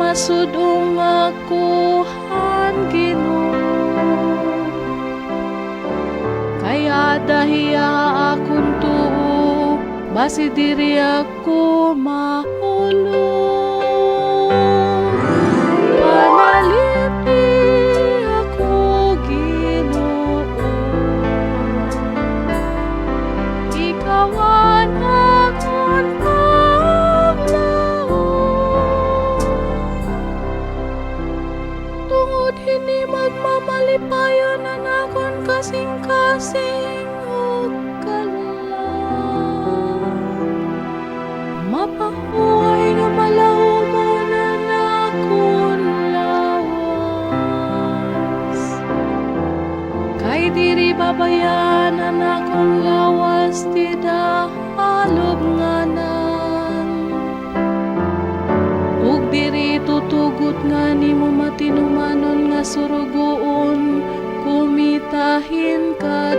masudong akuhan Ginoo. Kaya dahiya akong tuo, basi diri ako mahulog. Panalipdi ako Ginoo, ikaw ang akong tungod hini magmamalipayon na nakon kasing-kasing ug kalang. Mapahuay nga malaho mo na nakon lawas. Kay diri babayan na nakon lawas ti dahalob nganan. Ug diri tutugot nga nimo matinumanon nga surugoon, kumitahin ka